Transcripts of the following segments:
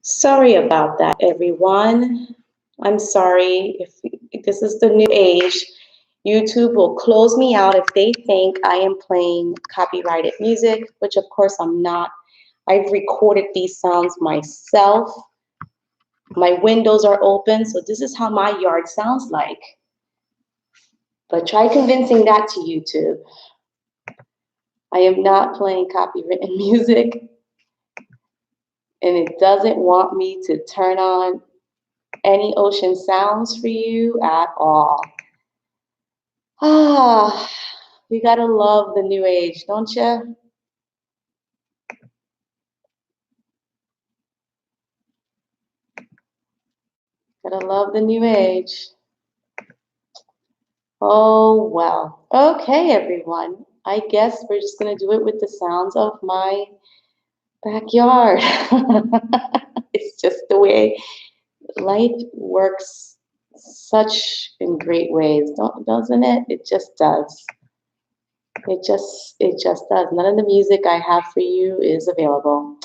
Sorry about that, everyone. I'm sorry if this is the new age. YouTube will close me out if they think I am playing copyrighted music, which of course I'm not. I've recorded these sounds myself. My windows are open, so this is how my yard sounds like. But try convincing that to YouTube. I am not playing copyrighted music, and it doesn't want me to turn on any ocean sounds for you at all. Ah, we gotta love the new age, don't you? Gotta love the new age. Oh, well. Okay, everyone. I guess we're just gonna do it with the sounds of my backyard. It's just the way life works such in great ways, doesn't it? It just does. It just does. None of the music I have for you is available.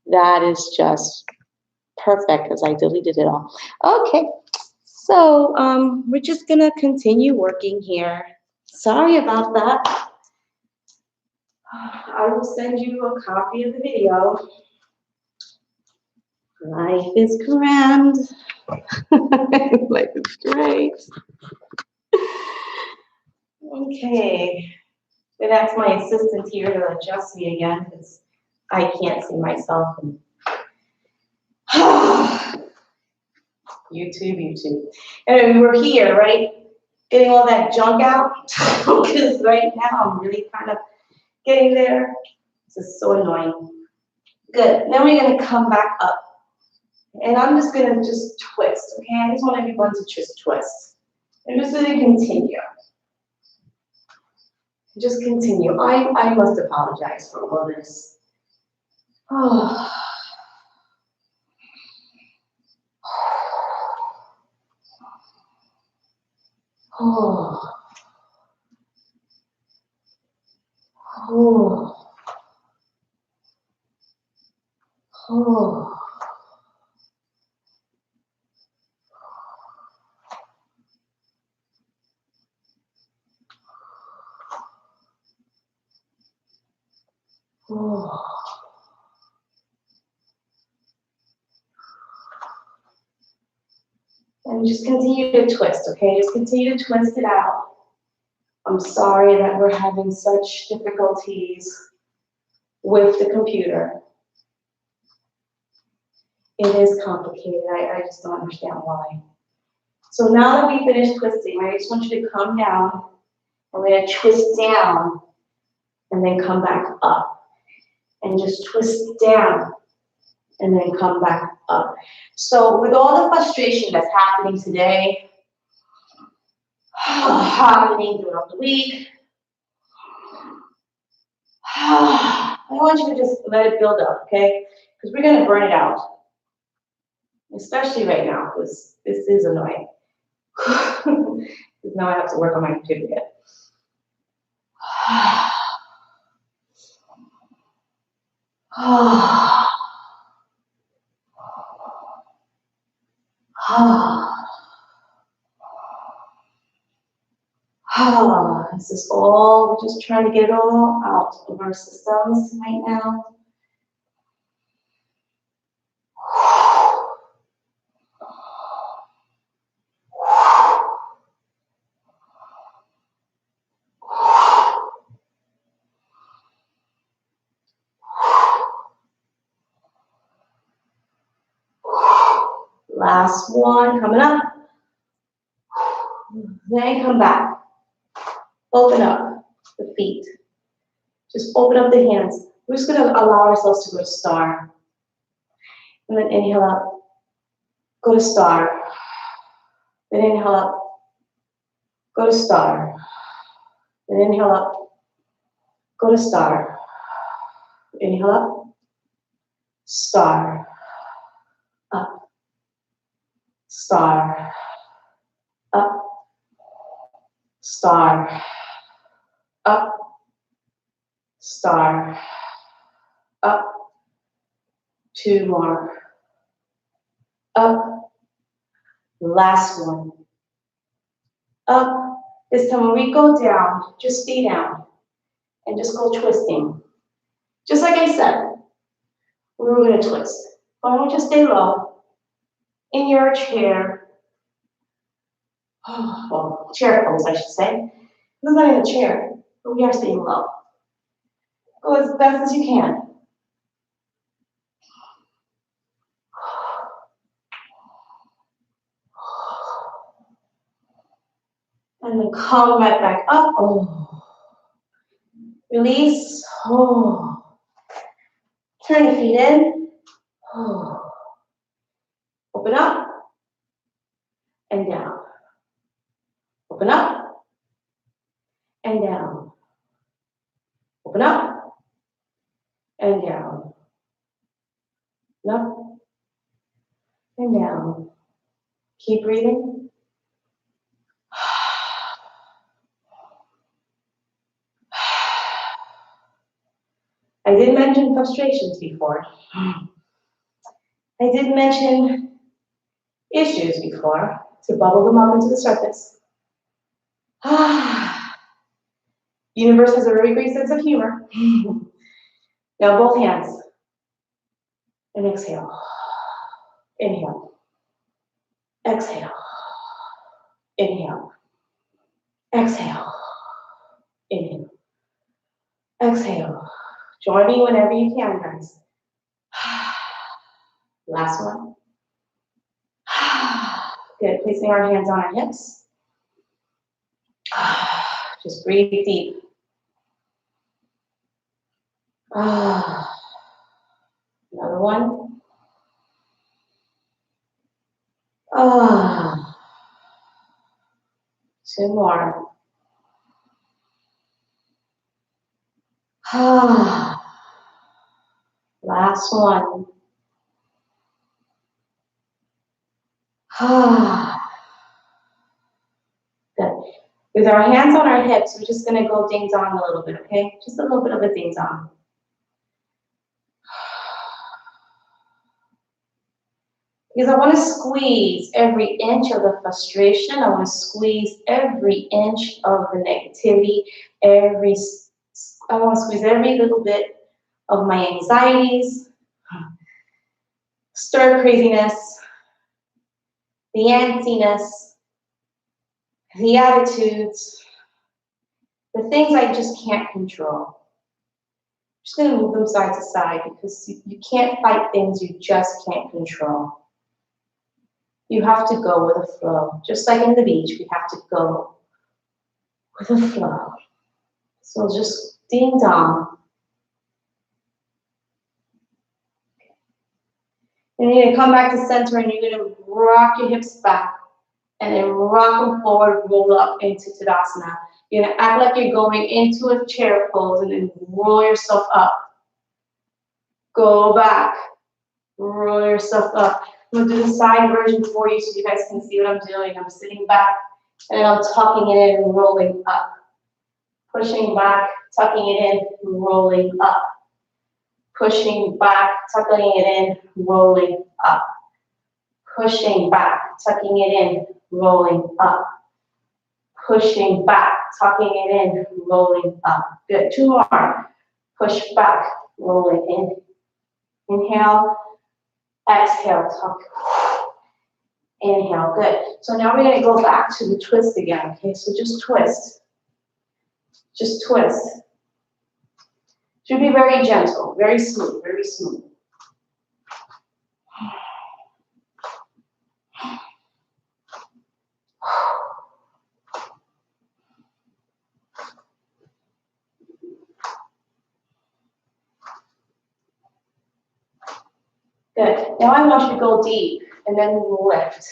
That is just perfect because I deleted it all. Okay, so we're just gonna continue working here. Sorry about that. I will send you a copy of the video. Life is grand. Life is great. Okay, and that's my assistant here to adjust me again because I can't see myself. YouTube. And we're here, right? Getting all that junk out. Because right now I'm really kind of getting there. This is so annoying. Good. Now we're going to come back up. And I'm just going to just twist, okay? I just want everyone to just twist. I'm just going to continue. Just continue. I must apologize for all this. Oh. Oh. Oh. Oh. Oh. And just continue to twist, okay? Just continue to twist it out. I'm sorry that we're having such difficulties with the computer. It is complicated. I just don't understand why. So now that we finished twisting, I just want you to come down. I'm going to twist down and then come back up. And just twist down and then come back up. So with all the frustration that's happening today, happening throughout the week, I want you to just let it build up, okay? Because we're going to burn it out. Especially right now, because this is annoying. Because now I have to work on my computer again. This is all, we're just trying to get it all out of our systems right now. Last one, coming up. Then come back. Open up the feet. Just open up the hands. We're just going to allow ourselves to go to star. And then inhale up. Go to star. Then inhale up. Go to star. Then inhale up. Go to star. Inhale up. Star. Up. Star. Up. Star. Up. Star. Up. Two more. up. Last one. Up. This time when we go down, just stay down and just go twisting. Just like I said, we were going to twist. But I want you to stay low in your chair. Oh, well, chair pose, I should say. This is not in a chair, but we are staying low. Go as best as you can. And then come right back up. Oh. Release. Oh. Turn the feet in. Oh. Open up and down. Open up and down. Open up and down. Open up and down. Keep breathing. I did mention frustrations before. I did mention issues before to bubble them up into the surface. Universe has a very great sense of humor. Now both hands. And exhale. Inhale. Exhale. Inhale. Exhale. Inhale. Exhale. Join me whenever you can, guys. Last one. Good. Placing our hands on our hips. Just breathe deep. Another one. Two more. Last one. Good. With our hands on our hips, we're just going to go ding-dong a little bit, okay? Just a little bit of a ding-dong. Because I want to squeeze every inch of the frustration. I want to squeeze every inch of the negativity. I want to squeeze every little bit of my anxieties, stir craziness, the antsiness, the attitudes, the things I just can't control. I'm just going to move them side to side because you can't fight things you just can't control. You have to go with the flow. Just like in the beach, we have to go with the flow. So just ding dong. And you're going to come back to center and you're going to rock your hips back and then rock them forward, roll up into Tadasana. You're going to act like you're going into a chair pose and then roll yourself up. Go back, roll yourself up. I'm going to do the side version for you so you guys can see what I'm doing. I'm sitting back and I'm tucking it in and rolling up. Pushing back, tucking it in, rolling up. Pushing back, tucking it in, rolling up. Pushing back, tucking it in, rolling up. Pushing back, tucking it in, rolling up. Good. Two more. Push back, rolling in. Inhale. Exhale, tuck. Inhale, good. So now we're going to go back to the twist again, okay? So just twist. Just twist. Should be very gentle, very smooth, very smooth. Good. Now I want you to go deep and then lift.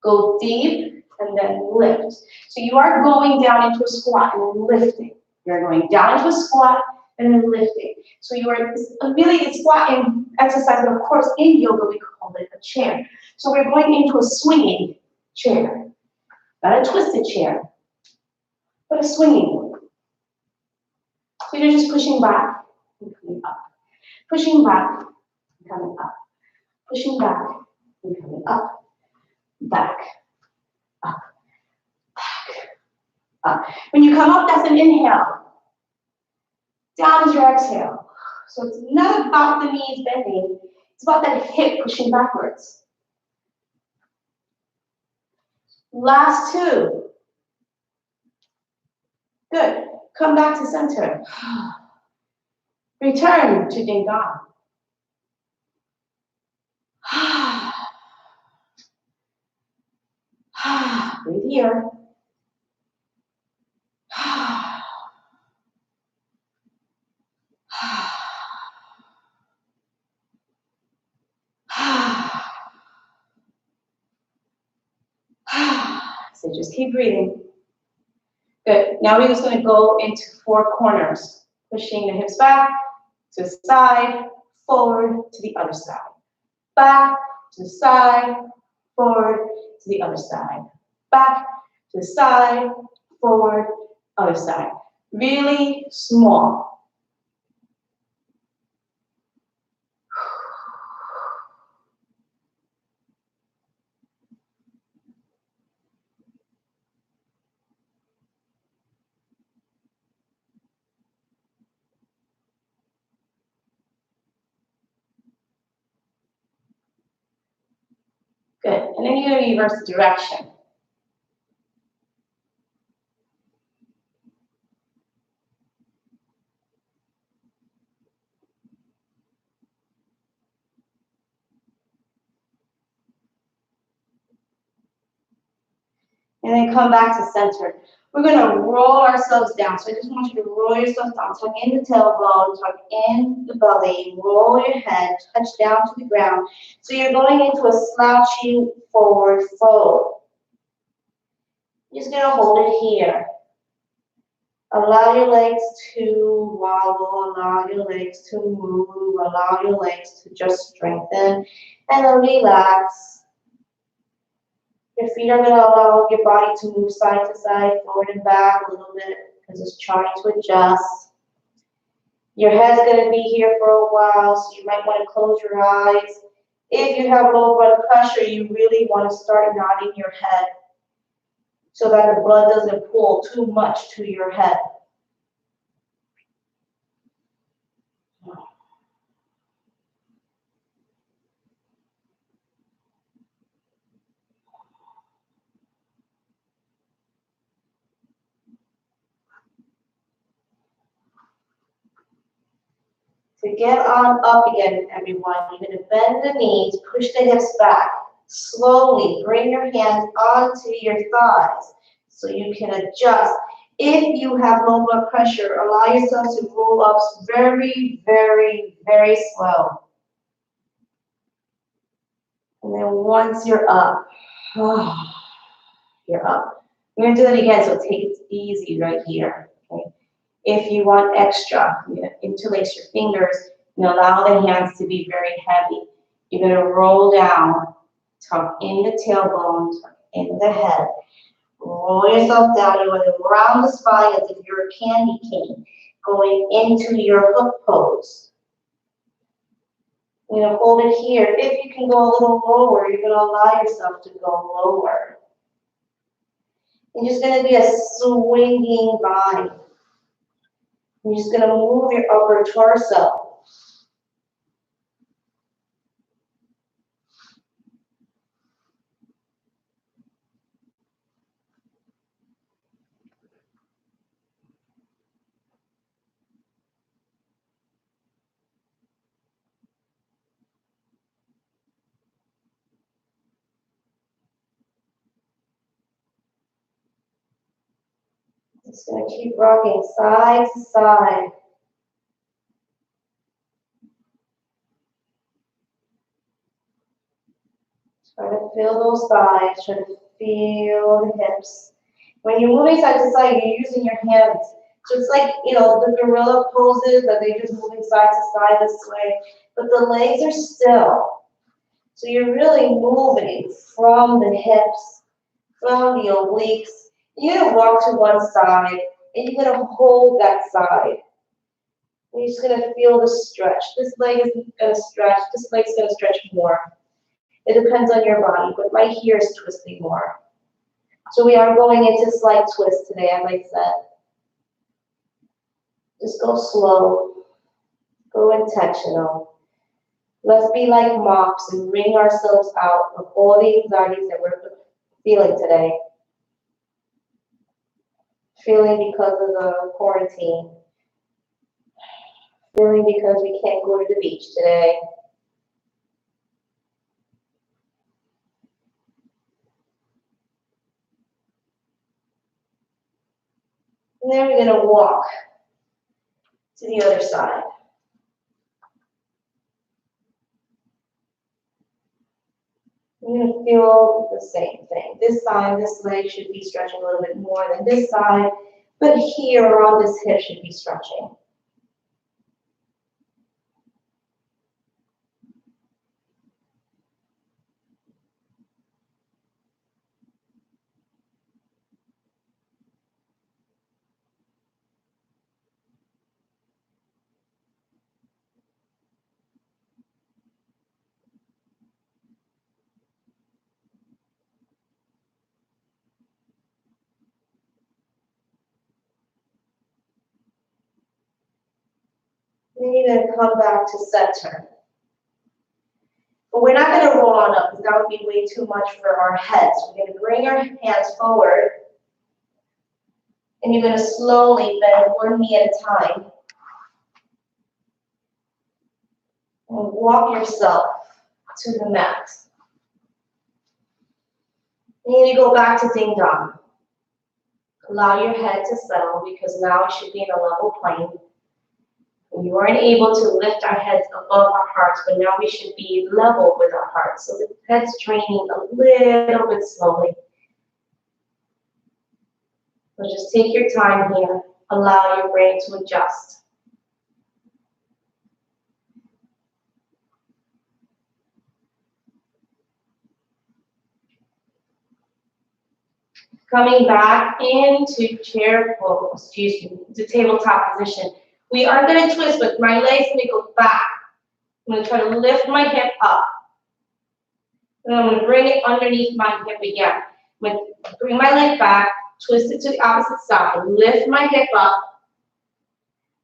Go deep and then lift. So you are going down into a squat and then lifting. You're going down into a squat and then lifting. So you are really a squatting exercise, but of course in yoga we call it a chair. So we're going into a swinging chair. Not a twisted chair, but a swinging one. So you're just pushing back and coming up. Pushing back and coming up. Pushing back And coming up, back, up, back, up. When you come up, that's an inhale. Down is your exhale. So it's not about the knees bending. It's about that hip pushing backwards. Last two. Good. Come back to center. Return to Ding Dong. Breathe here. So just keep breathing. Good. Now we're just going to go into four corners, pushing the hips back to the side, forward to the other side. Back to the side, forward to the other side. Back to the side, forward, other side. Really small. Good. And then you're going to reverse the direction. And then come back to center. We're going to roll ourselves down. So I just want you to roll yourself down. Tuck in the tailbone, tuck in the belly, roll your head, touch down to the ground. So you're going into a slouchy forward fold. You're just going to hold it here. Allow your legs to wobble, allow your legs to move, allow your legs to just strengthen and then relax. Your feet are going to allow your body to move side to side, forward and back a little bit because it's trying to adjust. Your head's going to be here for a while, so you might want to close your eyes. If you have low blood pressure, you really want to start nodding your head so that the blood doesn't pool too much to your head. To get on up again, everyone, you're going to bend the knees, push the hips back. Slowly bring your hands onto your thighs so you can adjust. If you have low blood pressure, allow yourself to roll up very, very, very slow. And then once you're up, you're up. We're going to do it again, so take it easy right here. Okay? If you want extra, you're going to interlace your fingers and allow the hands to be very heavy. You're going to roll down, tuck in the tailbone, tuck in the head. Roll yourself down. You want to round the spine as if you're a candy cane, going into your hook pose. You're going to hold it here. If you can go a little lower, you're going to allow yourself to go lower. You're just going to be a swinging vine. You're just going to move your upper torso. Just going to keep rocking side to side. Try to feel those thighs, try to feel the hips. When you're moving side to side, you're using your hands. So it's like, you know, the gorilla poses that they're just moving side to side this way, but the legs are still. So you're really moving from the hips, from the obliques. You're going to walk to one side, and you're going to hold that side. And you're just going to feel the stretch. This leg is going to stretch. This leg's going to stretch more. It depends on your body, but right here is twisting more. So we are going into slight twist today, as I said. Just go slow, go intentional. Let's be like mops and wring ourselves out of all the anxieties that we're feeling today. Feeling because of the quarantine. Feeling because we can't go to the beach today. And then we're going to walk to the other side. You're going to feel the same thing. This side, this leg should be stretching a little bit more than this side, but here around this hip should be stretching. We need to come back to center. But we're not going to roll on up because that would be way too much for our heads. We're going to bring our hands forward. And you're going to slowly bend one knee at a time. And walk yourself to the mat. You need to go back to ding dong. Allow your head to settle because now it should be in a level plane. We weren't able to lift our heads above our hearts, but now we should be level with our hearts. So the head's draining a little bit slowly. So just take your time here. Allow your brain to adjust. Coming back into chair pose, to tabletop position. We are going to twist, but my legs may go back. I'm going to try to lift my hip up. And I'm going to bring it underneath my hip again. I'm going to bring my leg back, twist it to the opposite side, lift my hip up,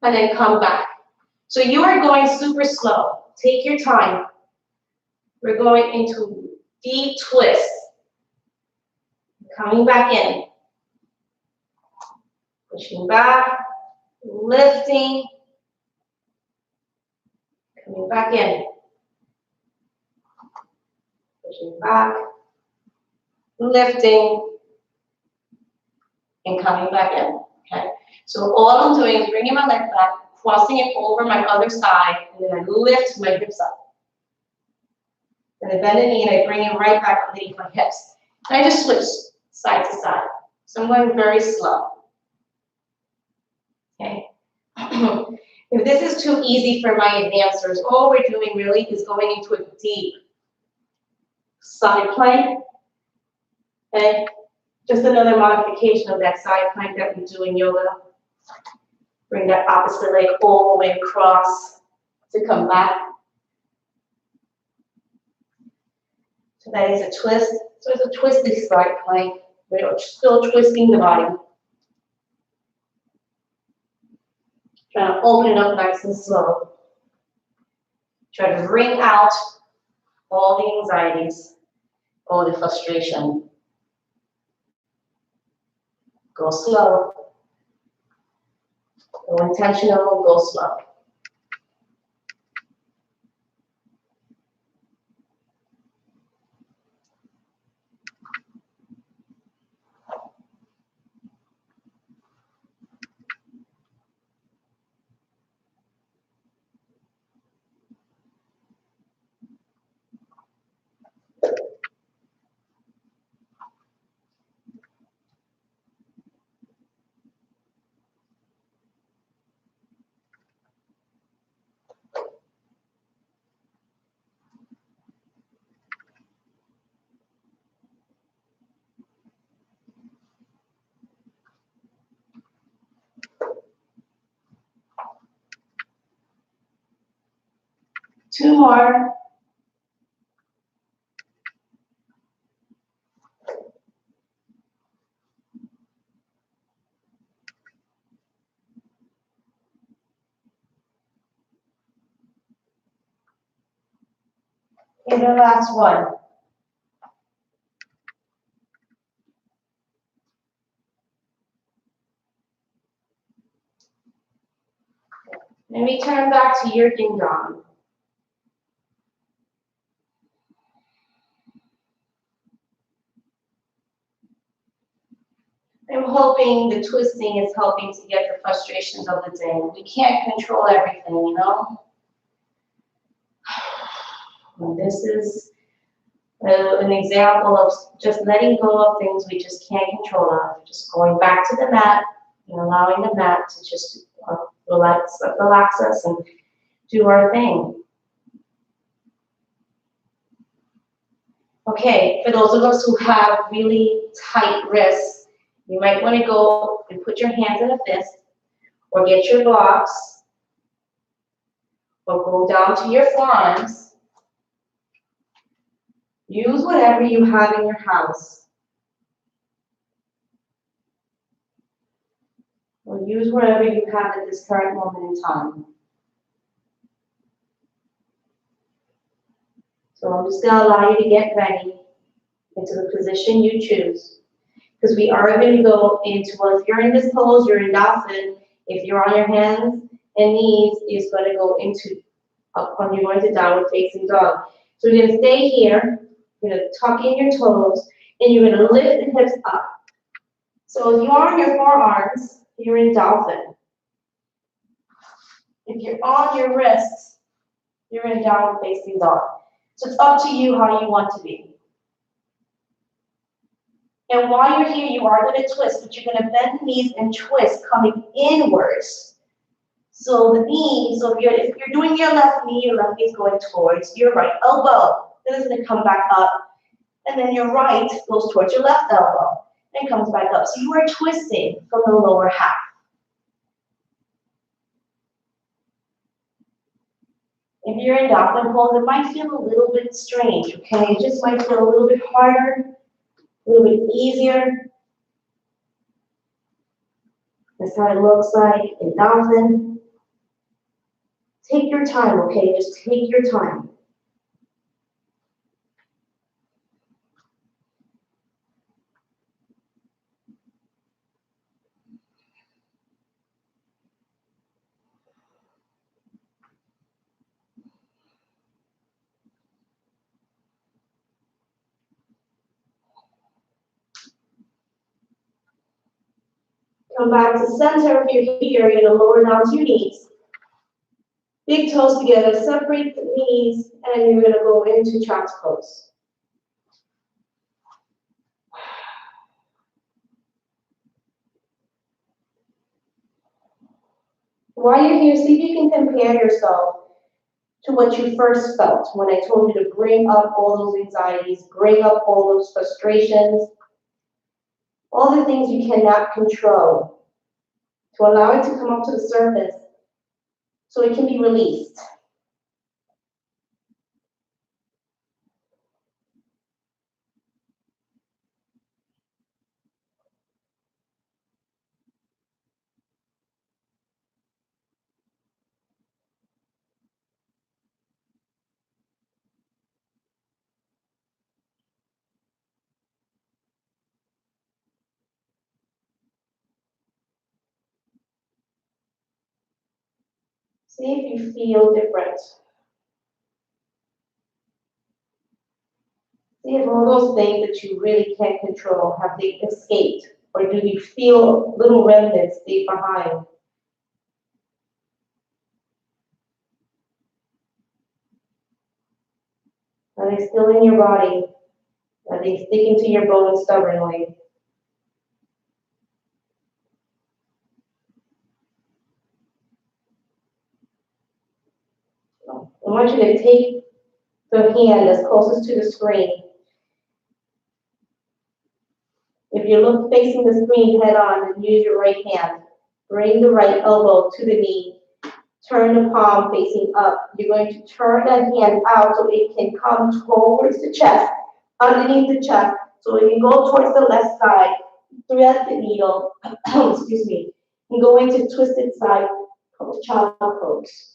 and then come back. So you are going super slow. Take your time. We're going into deep twist. Coming back in. Pushing back, lifting, coming back in. Pushing back, lifting, and coming back in. Okay? So all I'm doing is bringing my leg back, crossing it over my other side, and then I lift my hips up. And I bend the knee and I bring it right back underneath my hips. And I just switch side to side. So I'm going very slow. Okay. If this is too easy for my advancers, all we're doing really is going into a deep side plank. Okay. Just another modification of that side plank that we do in yoga. Bring that opposite leg all the way across to come back. So that is a twist. So it's a twisty side plank. We're still twisting the body. Trying to open it up nice and slow. Try to wring out all the anxieties, all the frustration. Go slow. Go intentional, go slow. Two more. And the last one. Then return back to your ding dong. I'm hoping the twisting is helping to get the frustrations of the day. We can't control everything, you know? And this is an example of just letting go of things we just can't control of. Just going back to the mat and allowing the mat to just relax us and do our thing. Okay, for those of us who have really tight wrists, you might want to go and put your hands in a fist, or get your blocks, or go down to your forearms. Use whatever you have in your house. Or use whatever you have at this current moment in time. So I'm just going to allow you to get ready into the position you choose. Because we are going to go into, well, if you're in this pose, you're in dolphin. If you're on your hands and knees, it's going to go into, up when you're going to downward facing dog. So you're going to stay here, you're going to tuck in your toes, and you're going to lift the hips up. So if you're on your forearms, you're in dolphin. If you're on your wrists, you're in downward facing dog. So it's up to you how you want to be. And while you're here, you are going to twist, but you're going to bend the knees and twist coming inwards. So the knee, so if you're doing your left knee is going towards your right elbow. Then it's going to come back up. And then your right goes towards your left elbow and comes back up. So you are twisting from the lower half. If you're in dolphin pose, it might feel a little bit strange, okay? It just might feel a little bit harder, a little bit easier. That's how it looks like in dolphin. Take your time, okay? Just take your time. Come back to center. If you're here, you're going to lower down to your knees. Big toes together, separate the knees, and you're going to go into child's pose. While you're here, see if you can compare yourself to what you first felt when I told you to bring up all those anxieties, bring up all those frustrations, all the things you cannot control, to allow it to come up to the surface so it can be released. See if you feel different. See if all those things that you really can't control, have they escaped? Or do you feel little remnants stay behind? Are they still in your body? Are they sticking to your bones stubbornly? I want you to take the hand that's closest to the screen. If you look facing the screen head on, and use your right hand. Bring the right elbow to the knee. Turn the palm facing up. You're going to turn that hand out so it can come towards the chest, underneath the chest. So it can go towards the left side. Thread the needle, excuse me, and go into twisted side child pose.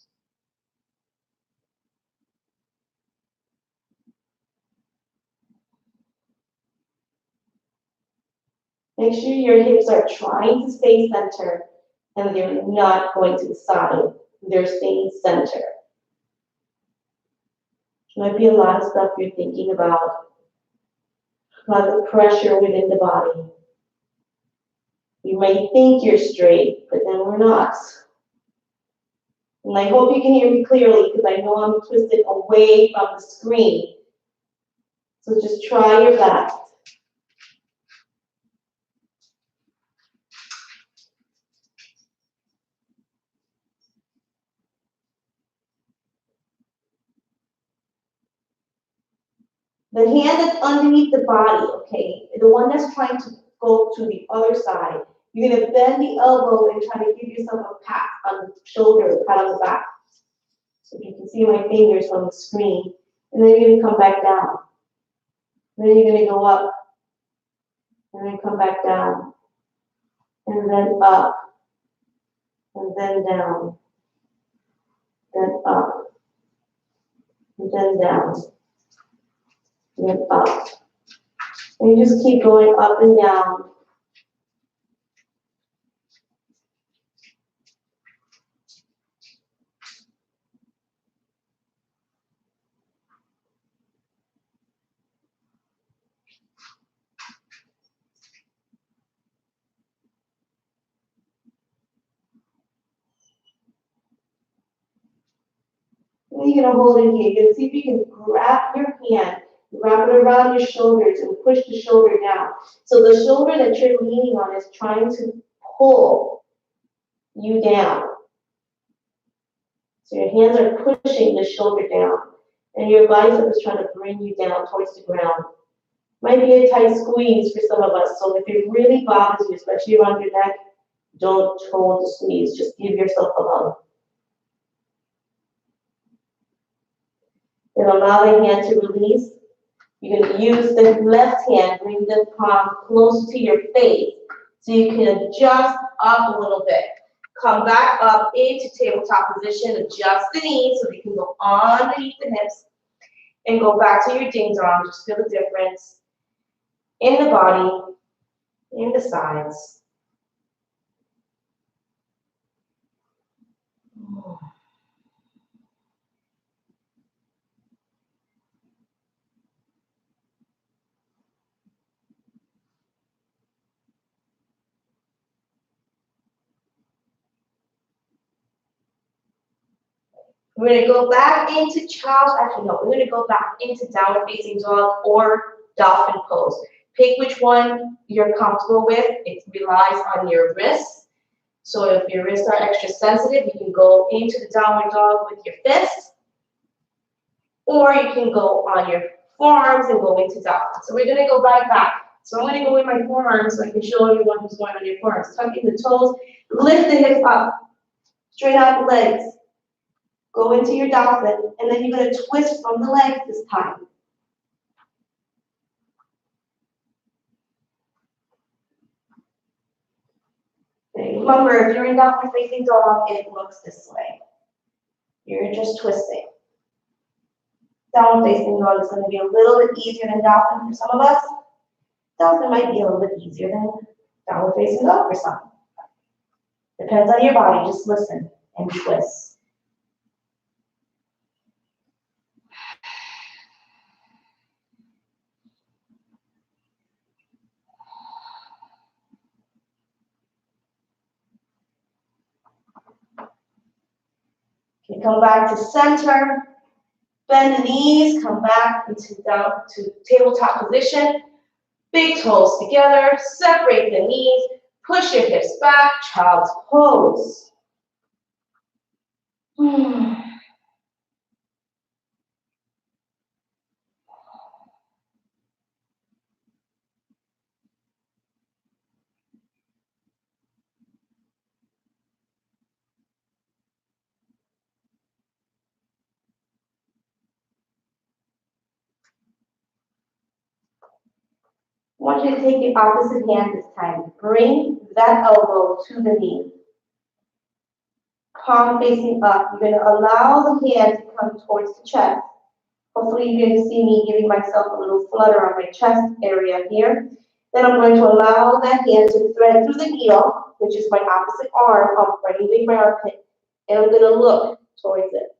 Make sure your hips are trying to stay centered and they're not going to the side. They're staying centered. Might be a lot of stuff you're thinking about, a lot of pressure within the body. You may think you're straight, but then we're not. And I hope you can hear me clearly because I know I'm twisted away from the screen. So just try your best. The hand that's underneath the body, okay, the one that's trying to go to the other side, you're going to bend the elbow and try to give yourself a pat on the shoulder, a pat on the back. So you can see my fingers on the screen. And then you're going to come back down. And then you're going to go up. And then come back down. And then up. And then down. Then up. And then down. And then up. And you just keep going up and down. And you're going to hold it here. You're going to see if you can grab your hand, wrap it around your shoulders, and push the shoulder down. So the shoulder that you're leaning on is trying to pull you down. So your hands are pushing the shoulder down, and your bicep is trying to bring you down towards the ground. Might be a tight squeeze for some of us, so if it really bothers you, especially around your neck, don't hold the squeeze. Just give yourself a hug. And allow the hand to release. You're going to use the left hand, bring the palm close to your face so you can adjust up a little bit. Come back up into tabletop position, adjust the knees so they can go underneath the hips, and go back to your ding dong. Just feel the difference in the body, in the sides. We're going to go back into child's, actually no, we're going to go back into downward facing dog or dolphin pose. Pick which one you're comfortable with. It relies on your wrists. So if your wrists are extra sensitive, you can go into the downward dog with your fists, or you can go on your forearms and go into dolphin. So we're going to go right back. So I'm going to go with my forearms so I can show everyone who's going on your forearms. Tuck in the toes, lift the hips up, straighten out the legs. Go into your dolphin, and then you're going to twist from the legs this time. Okay, remember, if you're in downward facing dog, it looks this way. You're just twisting. Downward facing dog is going to be a little bit easier than dolphin for some of us. Dolphin might be a little bit easier than downward facing dog for some. Depends on your body. Just listen and twist. Okay, come back to center. Bend the knees, come back into down to tabletop position. Big toes together, separate the knees, push your hips back, child's pose. I want you to take your opposite hand this time. Bring that elbow to the knee. Palm facing up. You're going to allow the hand to come towards the chest. Hopefully you're going to see me giving myself a little flutter on my chest area here. Then I'm going to allow that hand to thread through the heel, which is my opposite arm, up right underneath my armpit. And I'm going to look towards it.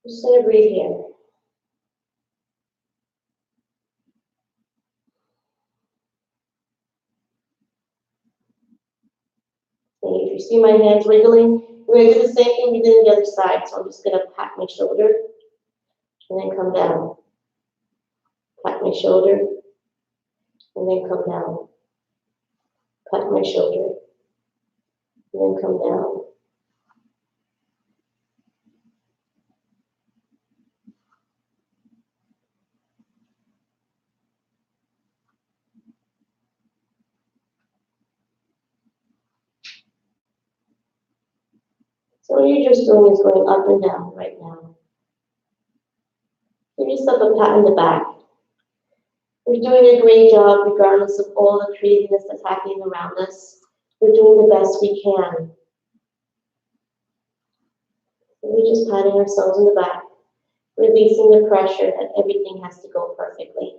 Just going to breathe here. And if you see my hands wiggling, we're going to do the same thing we did on the other side. So I'm just going to pat my shoulder and then come down. Pat my shoulder and then come down. Pat my shoulder and then come down. So what you're just doing is going up and down right now. Give yourself a pat in the back. We're doing a great job regardless of all the craziness that's happening around us. We're doing the best we can. So we're just patting ourselves in the back, releasing the pressure that everything has to go perfectly.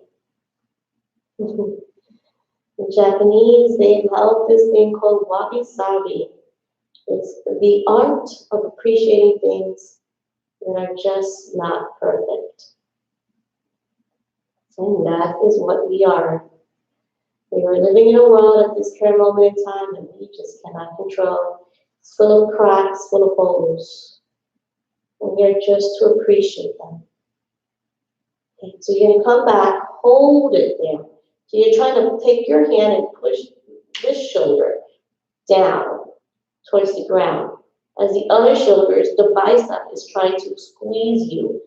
In Japanese, they have this thing called wabi-sabi. It's the art of appreciating things that are just not perfect. And that is what we are. We are living in a world at this current moment in time that we just cannot control. It's full of cracks, full of holes. And we are just to appreciate them. Okay, so you're going to come back, hold it there. So you're trying to take your hand and push this shoulder down towards the ground. As the other shoulders, the bicep is trying to squeeze you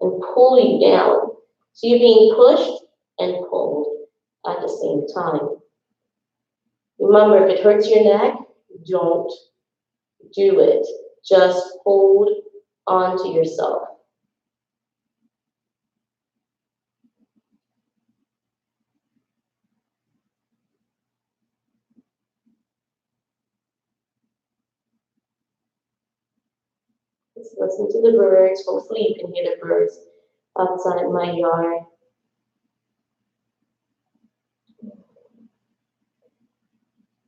and pull you down. So you're being pushed and pulled at the same time. Remember, if it hurts your neck, don't do it. Just hold on to yourself. Let's listen to the birds. Hopefully you can hear the birds outside my yard.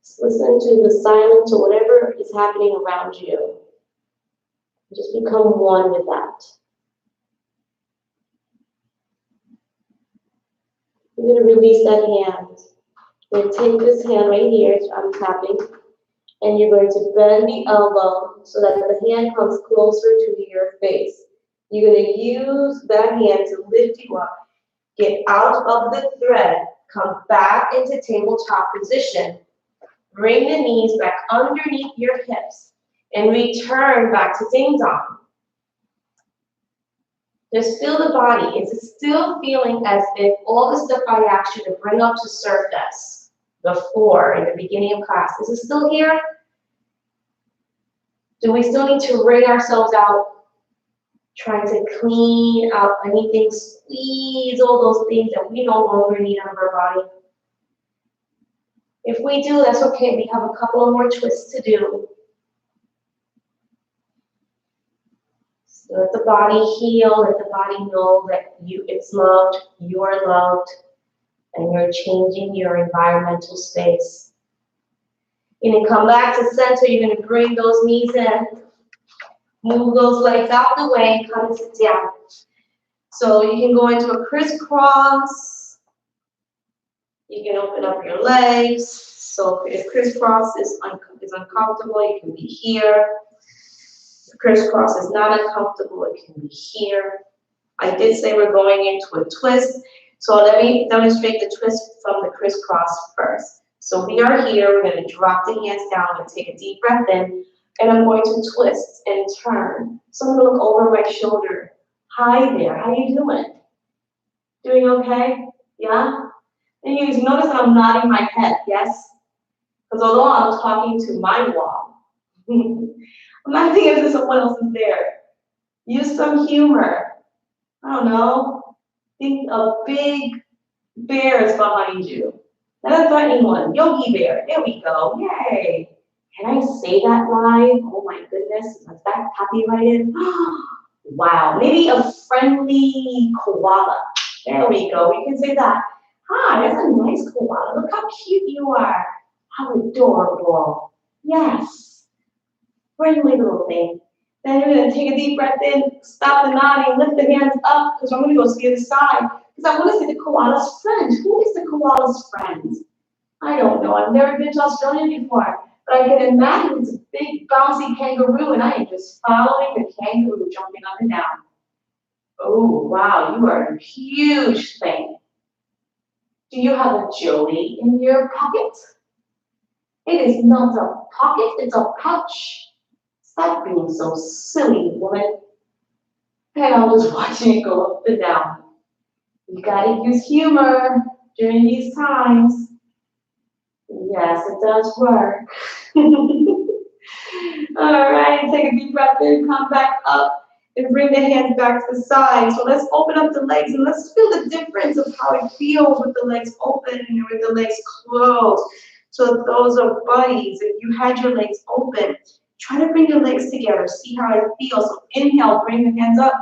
Just listen to the silence or whatever is happening around you. Just become one with that. You're going to release that hand. You're going to take this hand right here, so I'm tapping, and you're going to bend the elbow so that the hand comes closer to your face. You're going to use that hand to lift you up. Get out of the thread, come back into tabletop position. Bring the knees back underneath your hips and return back to ding dong. Just feel the body. Is it still feeling as if all the stuff I asked you to bring up to surface before in the beginning of class, is it still here? Do we still need to wring ourselves out, trying to clean out anything, squeeze all those things that we no longer need out of our body? If we do, that's okay. We have a couple of more twists to do. So let the body heal, let the body know that it's loved, you are loved, and you're changing your environmental space. You're going to come back to center. You're going to bring those knees in. Move those legs out the way and come and sit down. So you can go into a crisscross. You can open up your legs. So if crisscross is uncomfortable, you can be here. If crisscross is not uncomfortable, it can be here. I did say we're going into a twist. So let me demonstrate the twist from the crisscross first. So we are here. We're going to drop the hands down and take a deep breath in. And I'm going to twist and turn. So I'm going to look over my shoulder. Hi there. How you doing? Doing okay? Yeah? And you notice that I'm nodding my head, yes? Because although I'm talking to my wall, I'm acting as if someone else is there. Use some humor. I don't know. Think a big bear is behind you. Not a threatening one. Yogi bear. There we go. Yay. Can I say that live? Oh my goodness, was that copyrighted? Wow, maybe a friendly koala. There we go, we can say that. Hi, that's a nice koala. Look how cute you are. How adorable. Yes, friendly little thing. Then you're gonna take a deep breath in, stop the nodding, lift the hands up, because I'm gonna go to the other side. Because I want to see the koala's friend. Who is the koala's friend? I don't know. I've never been to Australia before. But I can imagine it's a big bouncy kangaroo, and I am just following the kangaroo jumping up and down. Oh, wow, you are a huge thing. Do you have a jelly in your pocket? It is not a pocket, it's a pouch. Stop being so silly, woman. And I'm just watching it go up and down. You gotta use humor during these times. Yes, it does work. All right, take a deep breath in, come back up, and bring the hands back to the side. So let's open up the legs and let's feel the difference of how it feels with the legs open and with the legs closed. So if those are buddies, if you had your legs open, try to bring your legs together, see how it feels. So inhale, bring the hands up.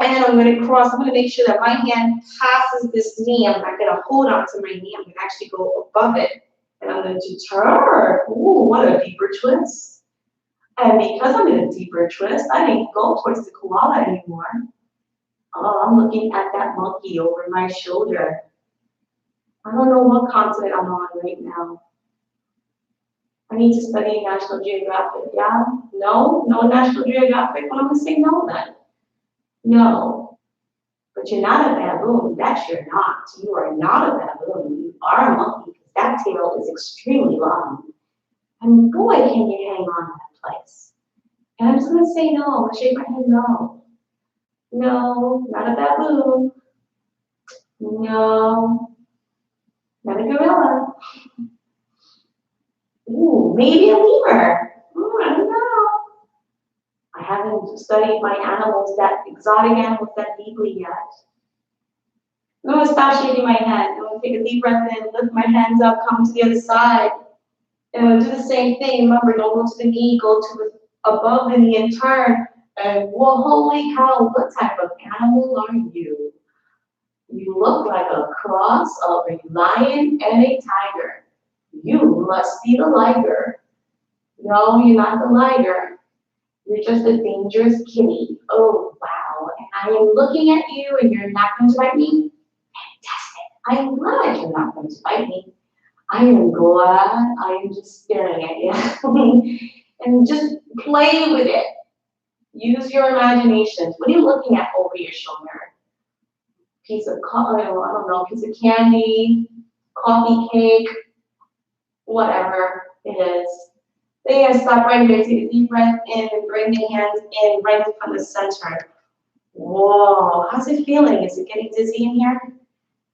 And I'm going to cross, I'm going to make sure that my hand passes this knee. I'm not going to hold on to my knee. I'm going to actually go above it. And I'm going to turn. Ooh, what a deeper twist. And because I'm in a deeper twist, I didn't go towards the koala anymore. Oh, I'm looking at that monkey over my shoulder. I don't know what continent I'm on right now. I need to study National Geographic. Yeah? No? No National Geographic? Well, I'm going to say no then. No. But you're not a baboon. That you're not. You are not a baboon. You are a monkey because that tail is extremely long. And boy, can you hang on to that place. And I'm just going to say no. I'm going to shake my head no. No, not a baboon. No, not a gorilla. Ooh, maybe a lemur. I don't know. I haven't studied my animals, that exotic animals, that deeply yet. I'm going to stop shaking my head. I'm going to take a deep breath in, lift my hands up, come to the other side. And I'm going to do the same thing. Remember, don't go to the knee, go to the above the knee and turn. And whoa, holy cow, what type of animal are you? You look like a cross of a lion and a tiger. You must be the liger. No, you're not the liger. You're just a dangerous kitty. Oh, wow. And I am looking at you and you're not going to bite me? Fantastic. I am glad you're not going to bite me. I am glad I am just staring at you. And just play with it. Use your imagination. What are you looking at over your shoulder? Piece of coffee, I don't know, piece of candy, coffee cake, whatever it is. Then you're gonna stop right here, take a deep breath in and bring the hands in right from the center. Whoa, how's it feeling? Is it getting dizzy in here?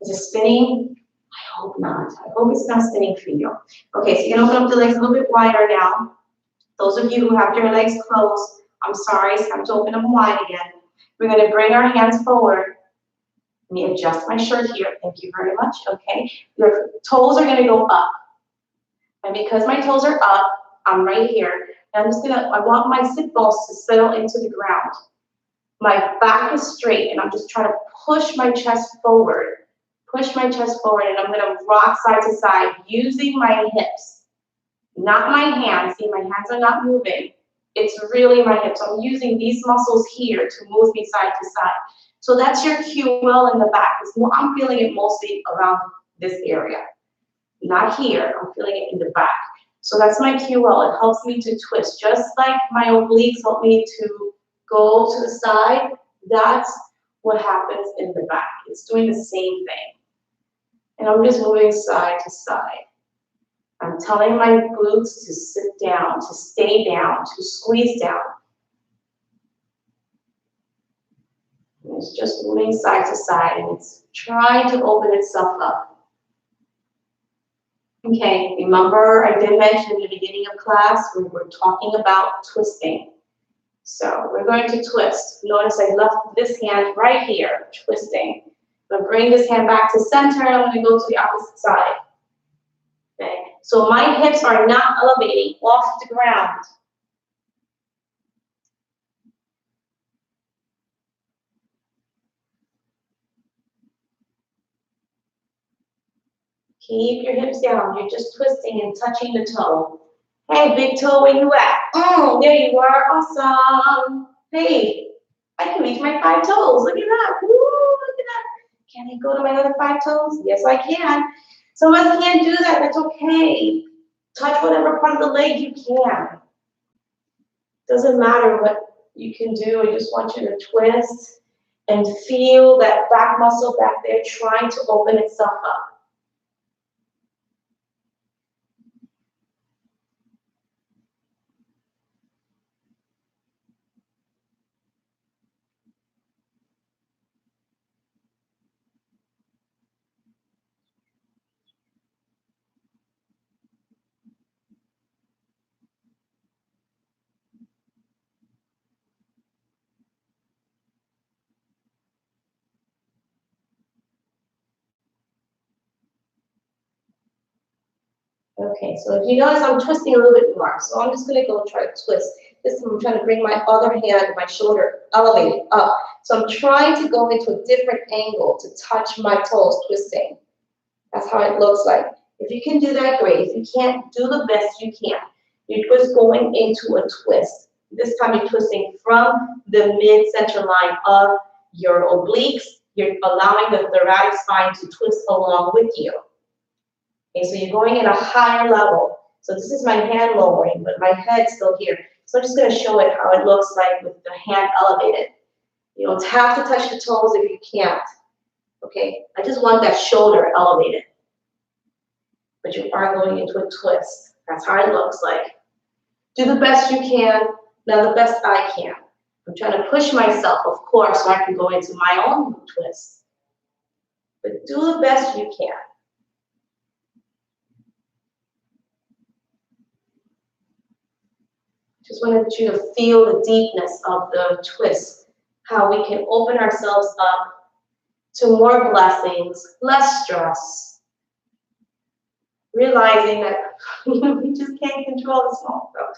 Is it spinning? I hope not. I hope it's not spinning for you. Okay, so you can open up the legs a little bit wider now. Those of you who have your legs closed, I'm sorry, it's time to open them wide again. We're gonna bring our hands forward. Let me adjust my shirt here. Thank you very much. Okay. Your toes are going to go up. And because my toes are up, I'm right here. And I want my sit bones to settle into the ground. My back is straight, and I'm just trying to push my chest forward. Push my chest forward, and I'm going to rock side to side using my hips. Not my hands. See, my hands are not moving. It's really my hips. I'm using these muscles here to move me side to side. So that's your QL in the back. I'm feeling it mostly around this area. Not here, I'm feeling it in the back. So that's my QL, it helps me to twist. Just like my obliques help me to go to the side, that's what happens in the back. It's doing the same thing. And I'm just moving side to side. I'm telling my glutes to sit down, to stay down, to squeeze down. It's just moving side to side, and it's trying to open itself up. Okay, remember I did mention in the beginning of class, we were talking about twisting. So we're going to twist. Notice I left this hand right here, twisting. I'm going to bring this hand back to center, and I'm going to go to the opposite side. Okay, So my hips are not elevating off the ground. Keep your hips down. You're just twisting and touching the toe. Hey, big toe, where you at? Oh, there you are. Awesome. Hey, I can reach my 5 toes. Look at that. Woo, look at that. Can I go to my other 5 toes? Yes, I can. Some of us can't do that. That's okay. Touch whatever part of the leg you can. Doesn't matter what you can do. I just want you to twist and feel that back muscle back there trying to open itself up. Okay, so if you notice, I'm twisting a little bit more. So I'm just going to go try to twist. This time I'm trying to bring my other hand, my shoulder elevated up. So I'm trying to go into a different angle to touch my toes, twisting. That's how it looks like. If you can do that, great. If you can't, do the best you can. You're just going into a twist. This time you're twisting from the mid-center line of your obliques. You're allowing the thoracic spine to twist along with you. Okay, so you're going at a higher level. So this is my hand lowering, but my head's still here. So I'm just going to show it how it looks like with the hand elevated. You don't have to touch the toes if you can't. Okay, I just want that shoulder elevated. But you are going into a twist. That's how it looks like. Do the best you can, not the best I can. I'm trying to push myself, of course, so I can go into my own twist. But do the best you can. Just wanted you to feel the deepness of the twist, how we can open ourselves up to more blessings, less stress, realizing that we just can't control the small stuff.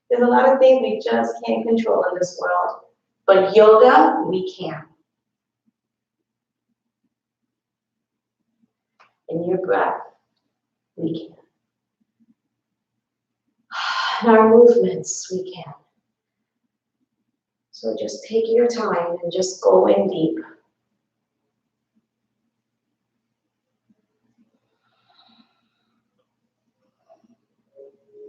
There's a lot of things we just can't control in this world, but yoga, we can. In your breath, we can. In our movements, we can. So just take your time and just go in deep.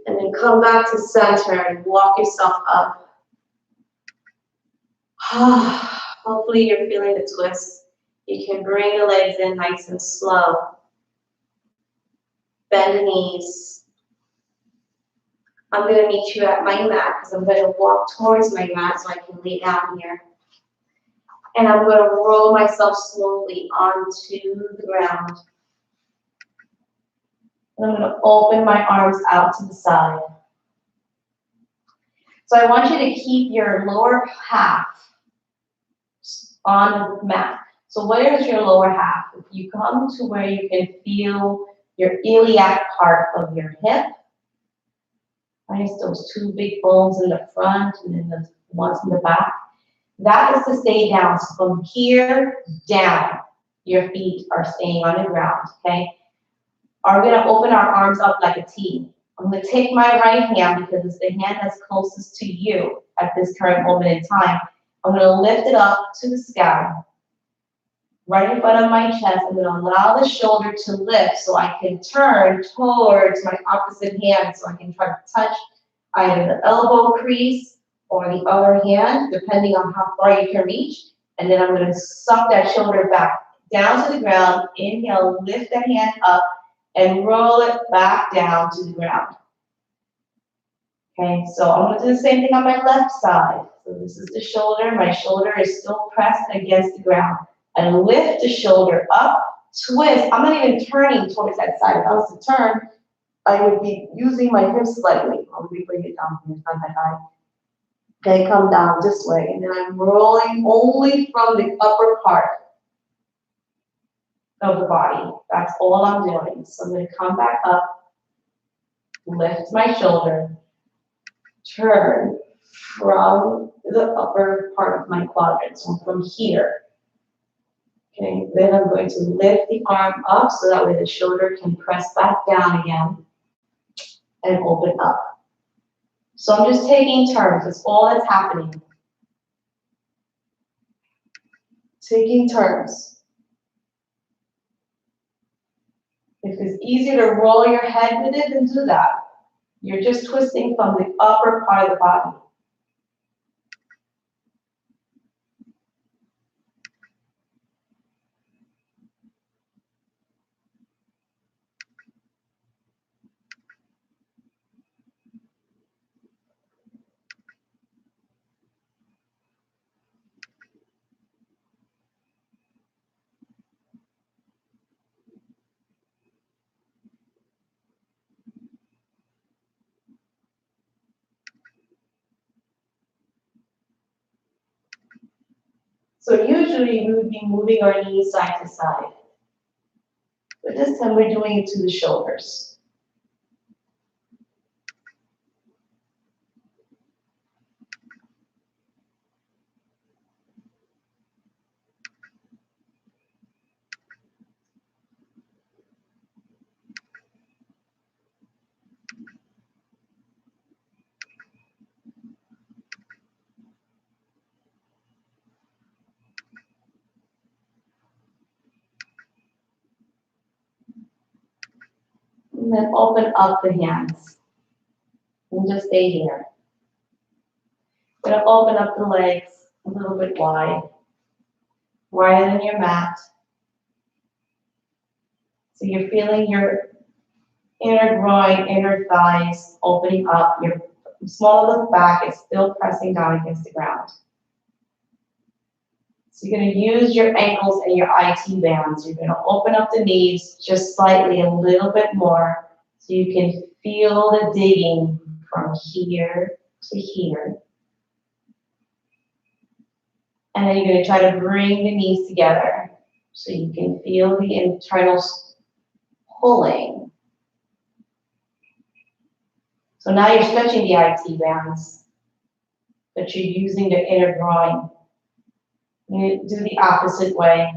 And then come back to center and walk yourself up. Hopefully you're feeling the twist. You can bring the legs in nice and slow. Bend the knees. I'm going to meet you at my mat because I'm going to walk towards my mat so I can lay down here. And I'm going to roll myself slowly onto the ground. And I'm going to open my arms out to the side. So I want you to keep your lower half on the mat. So where is your lower half? If you come to where you can feel your iliac part of your hip, right, those two big bones in the front and then the ones in the back, that is to stay down. So from here down, your feet are staying on the ground, okay? We're going to open our arms up like a T. I'm going to take my right hand because it's the hand that's closest to you at this current moment in time. I'm going to lift it up to the sky. Right in front of my chest, I'm going to allow the shoulder to lift so I can turn towards my opposite hand so I can try to touch either the elbow crease or the other hand, depending on how far you can reach. And then I'm going to suck that shoulder back down to the ground. Inhale, lift the hand up and roll it back down to the ground. Okay, so I'm going to do the same thing on my left side. So this is the shoulder. My shoulder is still pressed against the ground. And lift the shoulder up, twist. I'm not even turning towards that side. If I was to turn, I would be using my hips slightly. Let me bring it down here, not that high. Okay, come down this way. And then I'm rolling only from the upper part of the body. That's all I'm doing. So I'm going to come back up Lift my shoulder, turn from the upper part of my quadrant, so from here. Okay, then I'm going to lift the arm up so that way the shoulder can press back down again and open up. So I'm just taking turns, that's all that's happening. Taking turns. If it's easier to roll your head with it, then do that. You're just twisting from the upper part of the body. So usually we would be moving our knees side to side. But this time we're doing it to the shoulders. And then open up the hands. And just stay here. We're going to open up the legs a little bit wide. Wider than your mat. So you're feeling your inner groin, inner thighs opening up. Your small of the back is still pressing down against the ground. So you're going to use your ankles and your IT bands. You're going to open up the knees just slightly, a little bit more, so you can feel the digging from here to here. And then you're going to try to bring the knees together so you can feel the internal pulling. So now you're stretching the IT bands, but you're using the inner groin. You do the opposite way.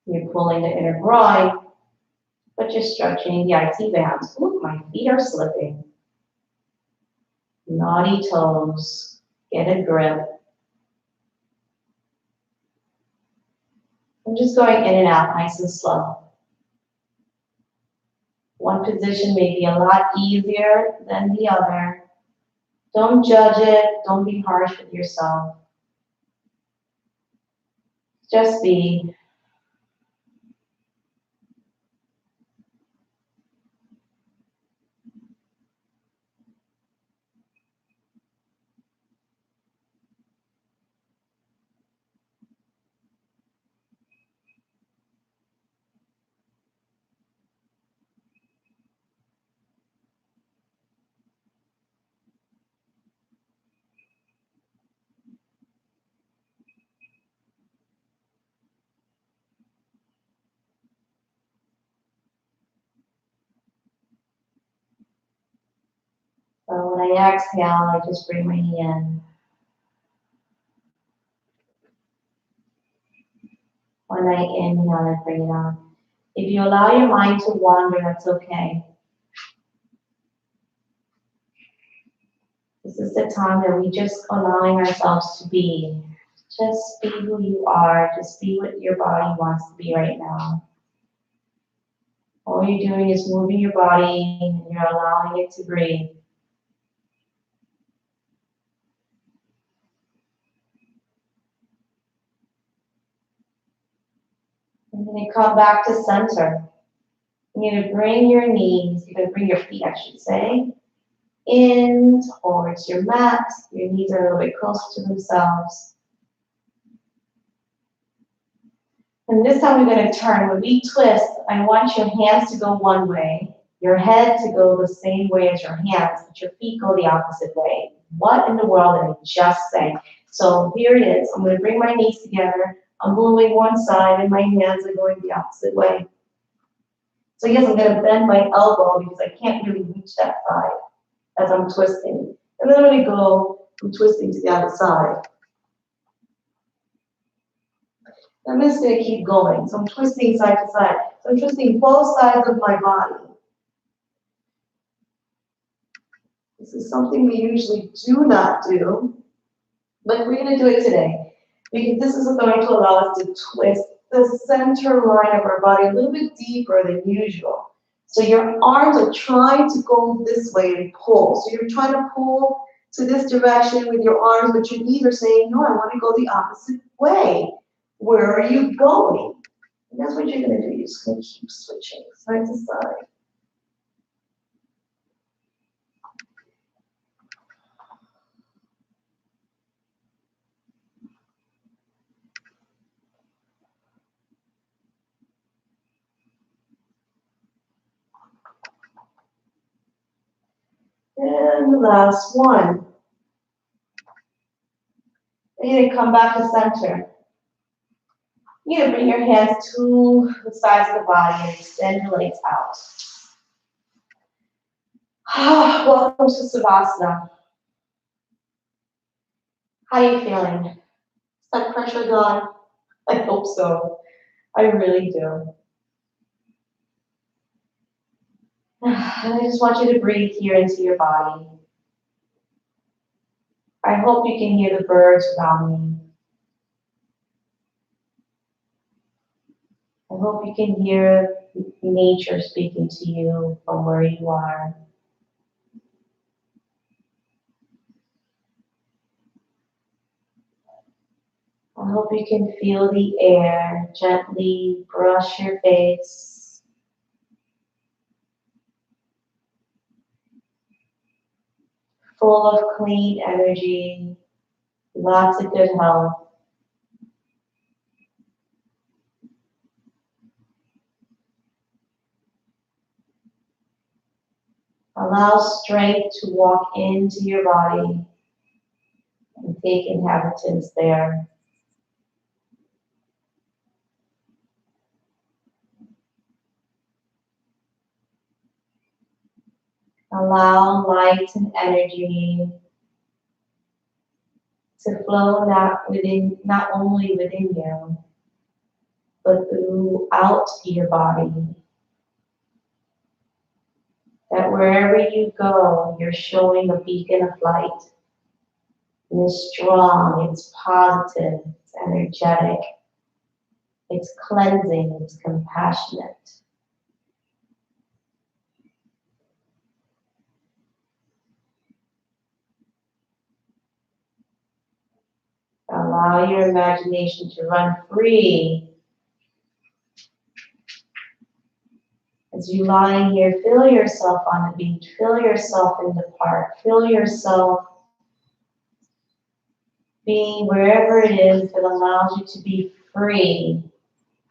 You're pulling the inner groin, but you're stretching the IT bands. Ooh, my feet are slipping. Naughty toes. Get a grip. I'm just going in and out, nice and slow. One position may be a lot easier than the other. Don't judge it. Don't be harsh with yourself. Just be. So when I exhale, I just bring my knee in. When I inhale, I bring it out. If you allow your mind to wander, that's okay. This is the time that we just allowing ourselves to be. Just be who you are. Just be what your body wants to be right now. All you're doing is moving your body and you're allowing it to breathe. And then you come back to center. You're going to bring your knees, you're going to bring your feet, I should say, in towards your mat. Your knees are a little bit closer to themselves. And this time we're going to turn. When we twist, I want your hands to go one way, your head to go the same way as your hands, but your feet go the opposite way. What in the world did I just say? So here it is. I'm going to bring my knees together. I'm moving one side and my hands are going the opposite way. So yes, I'm going to bend my elbow because I can't really reach that side as I'm twisting. And then when we go from twisting to the other side, I'm just going to keep going. So I'm twisting side to side. So I'm twisting both sides of my body. This is something we usually do not do, but we're going to do it today because this is going to allow us to twist the center line of our body a little bit deeper than usual. So your arms are trying to go this way and pull. So you're trying to pull to this direction with your arms, but your knees are saying, no, I want to go the opposite way. Where are you going? And that's what you're going to do. You're just going to keep switching side to side. And the last one. You're going to come back to center. You're going to bring your hands to the sides of the body and extend your legs out. Welcome to Savasana. How are you feeling? Is that pressure gone? I hope so. I really do. I just want you to breathe here into your body. I hope you can hear the birds around me. I hope you can hear nature speaking to you from where you are. I hope you can feel the air gently brush your face. Full of clean energy, lots of good health. Allow strength to walk into your body and take inhabitants there. Allow light and energy to flow not only within you, but throughout your body. That wherever you go, you're showing a beacon of light. And it's strong, it's positive, it's energetic, it's cleansing, it's compassionate. Allow your imagination to run free. As you lie here, feel yourself on the beach, feel yourself in the park, feel yourself being wherever it is that allows you to be free,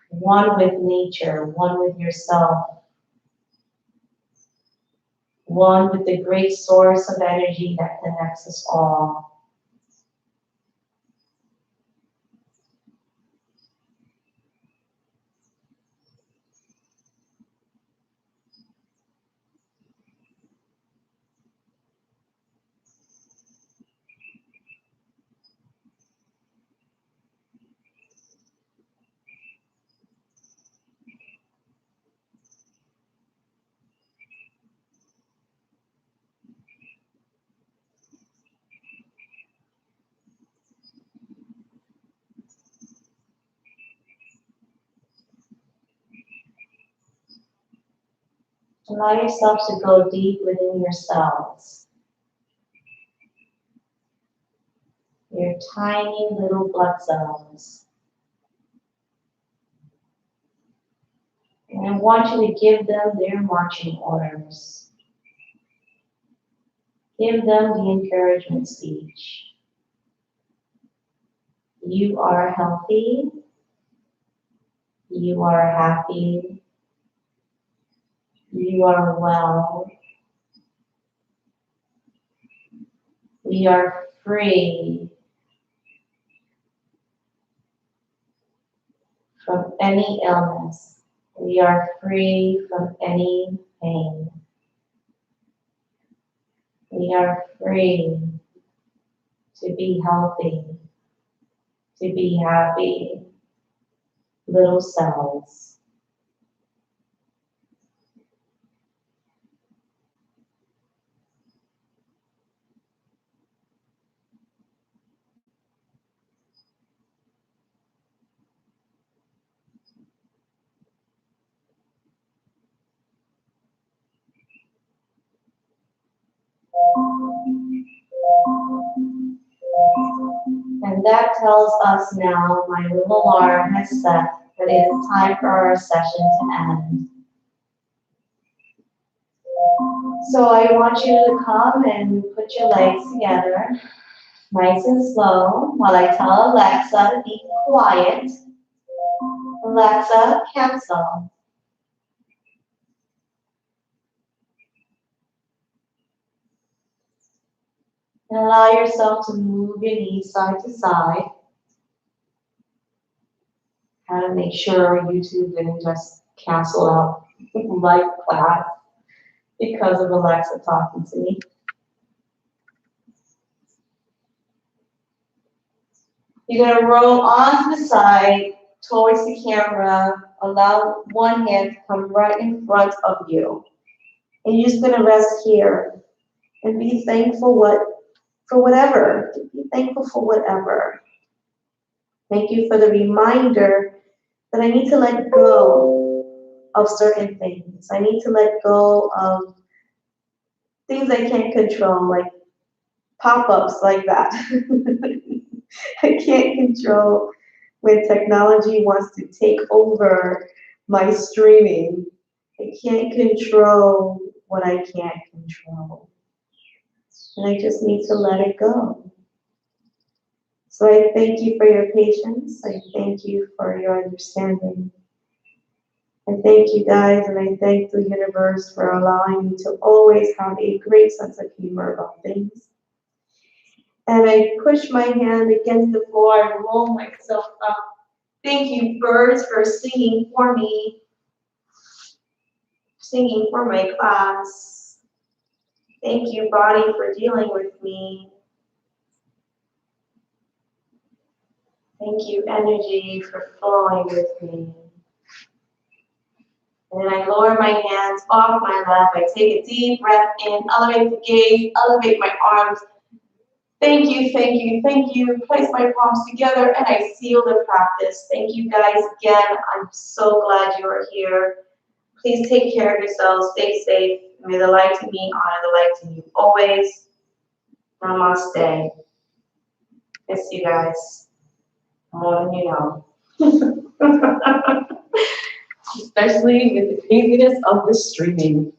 one with nature, one with yourself, one with the great source of energy that connects us all. Allow yourself to go deep within yourselves. Your tiny little blood cells. And I want you to give them their marching orders. Give them the encouragement speech. You are healthy. You are happy. You are well. We are free from any illness, We are free from any pain. We are free to be healthy, to be happy little selves. And that tells us now, my little alarm has set, that it is time for our session to end. So I want you to come and put your legs together, nice and slow, while I tell Alexa to be quiet. Alexa, cancel. And allow yourself to move your knees side to side. How to make sure YouTube didn't just cancel out like that because of Alexa talking to me. You're going to roll onto the side towards the camera. Allow one hand to come right in front of you. And you're just going to rest here and be thankful for whatever. Be thankful for whatever. Thank you for the reminder that I need to let go of certain things. I need to let go of things I can't control, like pop-ups like that. I can't control when technology wants to take over my streaming. I can't control what I can't control. And I just need to let it go. So I thank you for your patience. I thank you for your understanding. I thank you guys, and I thank the universe for allowing me to always have a great sense of humor about things. And I push my hand against the floor, I roll myself up. Thank you, birds, for singing for me, singing for my class. Thank you, body, for dealing with me. Thank you, energy, for flowing with me. And then I lower my hands off my lap. I take a deep breath in, elevate the gaze, elevate my arms. Thank you, thank you, thank you. Place my palms together and I seal the practice. Thank you guys again. I'm so glad you are here. Please take care of yourselves. Stay safe. May the light in me honor the light in you always. Namaste. Miss you guys more than you know. Especially with the craziness of the streaming.